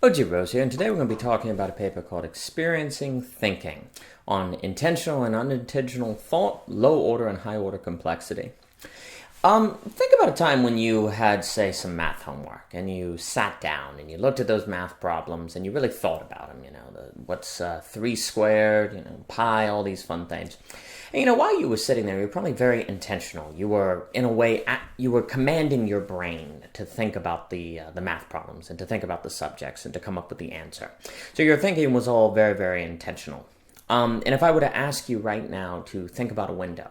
OG Rose here, and today we're going to be talking about a paper called Experiencing Thinking on Intentional and Unintentional Thought, Low Order and High Order Complexity. Think about a time when you had, say, some math homework, and you sat down and you looked at those math problems and you really thought about them, what's 3 squared, pi, all these fun things. And while you were sitting there, you were probably very intentional. You were, in a way, you were commanding your brain to think about the math problems and to think about the subjects and to come up with the answer. So your thinking was all very, very intentional. And if I were to ask you right now to think about a window,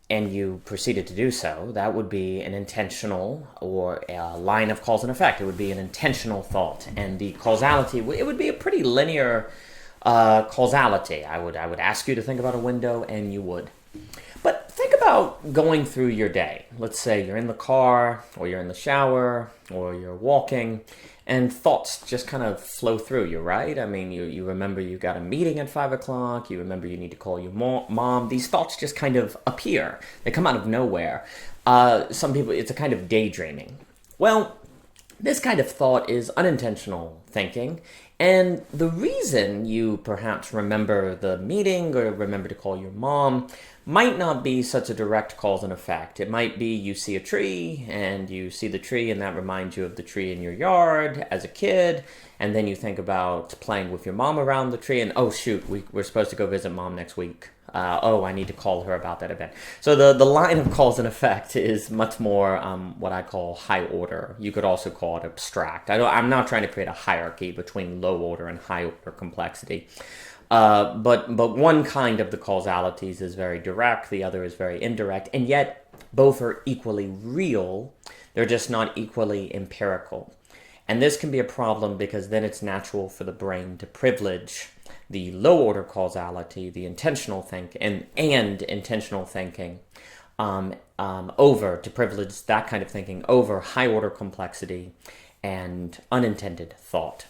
and you proceeded to do so, that would be an intentional or a line of cause and effect. It would be an intentional thought. And the causality, it would be a pretty linear causality. I would ask you to think about a window, and you would. But think about going through your day. Let's say you're in the car, or you're in the shower, or you're walking, and thoughts just kind of flow through you, right? I mean, you remember you got a meeting at 5 o'clock, you remember you need to call your mom. These thoughts just kind of appear. They come out of nowhere. Some people, it's a kind of daydreaming. Well, this kind of thought is unintentional thinking, and the reason you perhaps remember the meeting or remember to call your mom might not be such a direct cause and effect. It might be you see a tree, and you see the tree, and that reminds you of the tree in your yard as a kid, and then you think about playing with your mom around the tree, and oh shoot, we're supposed to go visit mom next week. I need to call her about that event. So the line of cause and effect is much more what I call high order. You could also call it abstract. I'm not trying to create a hierarchy between low order and high order complexity. But one kind of the causalities is very direct, the other is very indirect, and yet both are equally real. They're just not equally empirical. And this can be a problem because then it's natural for the brain to privilege the low-order causality, the intentional thinking, and intentional thinking, to privilege that kind of thinking over high-order complexity and unintended thought.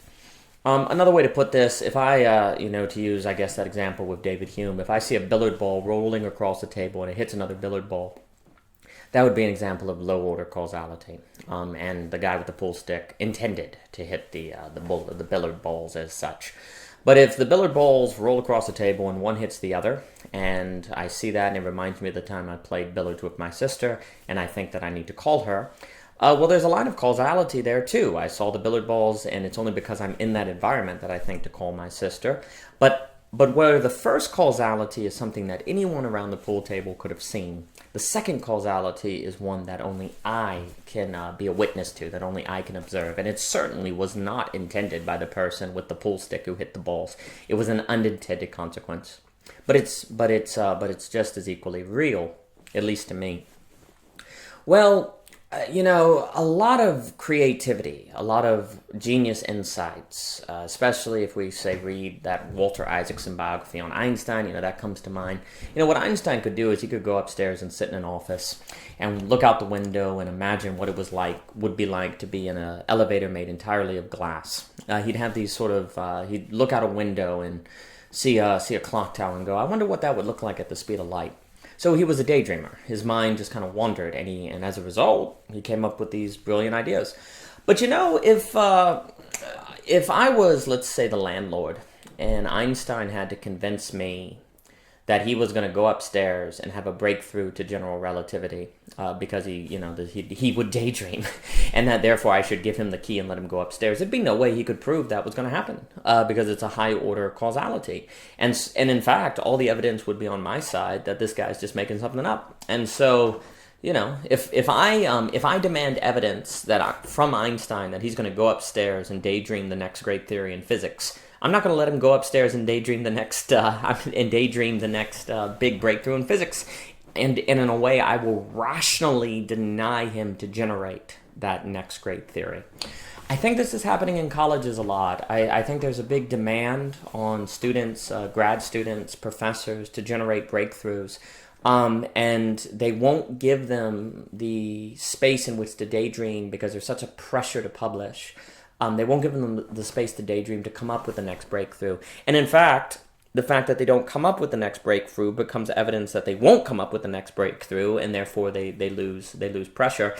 Another way to put this, if I, to use, I guess, that example with David Hume, if I see a billiard ball rolling across the table and it hits another billiard ball, that would be an example of low-order causality. And the guy with the pool stick intended to hit the billiard balls as such. But if the billiard balls roll across the table and one hits the other, and I see that and it reminds me of the time I played billiards with my sister, and I think that I need to call her, well, there's a line of causality there too. I saw the billiard balls, and it's only because I'm in that environment that I think to call my sister. But where the first causality is something that anyone around the pool table could have seen, the second causality is one that only I can be a witness to, that only I can observe. And it certainly was not intended by the person with the pool stick who hit the balls. It was an unintended consequence. But it's just as equally real, at least to me. Well, a lot of creativity, a lot of genius insights, especially if we, say, read that Walter Isaacson biography on Einstein, that comes to mind. What Einstein could do is he could go upstairs and sit in an office and look out the window and imagine what it would be like to be in an elevator made entirely of glass. He'd have these he'd look out a window and see a clock tower and go, I wonder what that would look like at the speed of light. So he was a daydreamer. His mind just kind of wandered, and as a result, he came up with these brilliant ideas. But if I was, let's say, the landlord, and Einstein had to convince me that he was going to go upstairs and have a breakthrough to general relativity because he would daydream, and that therefore I should give him the key and let him go upstairs, there'd be no way he could prove that was going to happen because it's a high order causality, and in fact all the evidence would be on my side that this guy's just making something up. And so if I demand evidence from Einstein that he's going to go upstairs and daydream the next great theory in physics, I'm not going to let him go upstairs and daydream the next big breakthrough in physics. And in a way, I will rationally deny him to generate that next great theory. I think this is happening in colleges a lot. I think there's a big demand on students, grad students, professors to generate breakthroughs. And they won't give them the space in which to daydream because there's such a pressure to publish. They won't give them the space to daydream to come up with the next breakthrough. And in fact, the fact that they don't come up with the next breakthrough becomes evidence that they won't come up with the next breakthrough, and therefore they lose pressure.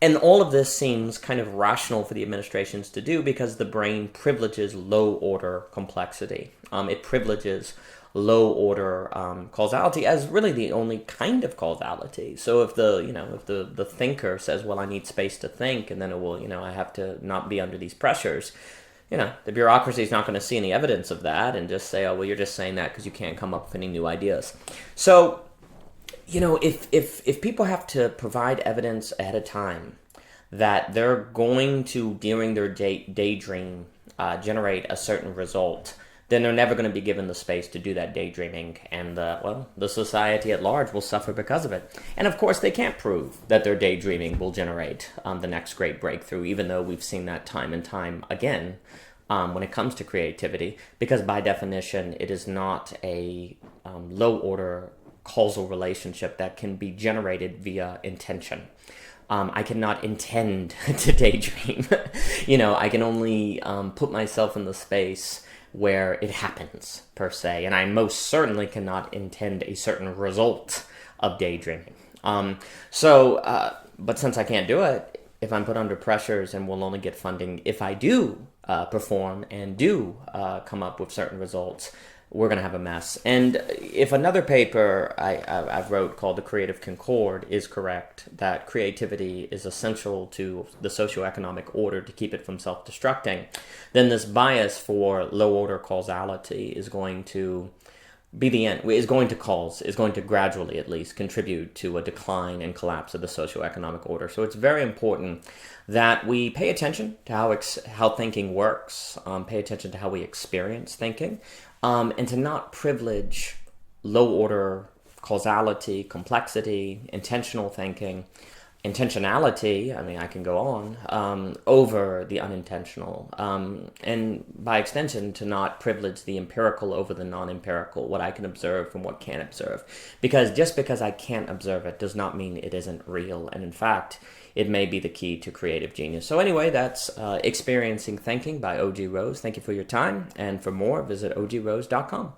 And all of this seems kind of rational for the administrations to do because the brain privileges low-order complexity. It privileges low-order causality as really the only kind of causality. So if the thinker says, well, I need space to think, and then it will, I have to not be under these pressures, the bureaucracy is not going to see any evidence of that and just say, oh, well, you're just saying that because you can't come up with any new ideas. So, if people have to provide evidence ahead of time that they're going to, during their daydream, generate a certain result, then they're never going to be given the space to do that daydreaming, and the society at large will suffer because of it. And of course, they can't prove that their daydreaming will generate the next great breakthrough, even though we've seen that time and time again when it comes to creativity, because by definition, it is not a low-order causal relationship that can be generated via intention. I cannot intend to daydream. I can only put myself in the space where it happens, per se, and I most certainly cannot intend a certain result of daydreaming. But since I can't do it, if I'm put under pressures and will only get funding if I do perform and do come up with certain results, we're going to have a mess. And if another paper I've wrote called The Creative Concord is correct, that creativity is essential to the socioeconomic order to keep it from self-destructing, then this bias for low-order causality is going to be the end, is going to gradually at least contribute to a decline and collapse of the socioeconomic order. So it's very important that we pay attention to how thinking works, pay attention to how we experience thinking, and to not privilege low-order causality, complexity, intentional thinking, intentionality, I can go on, over the unintentional. And by extension, to not privilege the empirical over the non-empirical, what I can observe from what can't observe. Because just because I can't observe it does not mean it isn't real. And in fact, it may be the key to creative genius. So anyway, that's Experiencing Thinking by O.G. Rose. Thank you for your time. And for more, visit ogrose.com.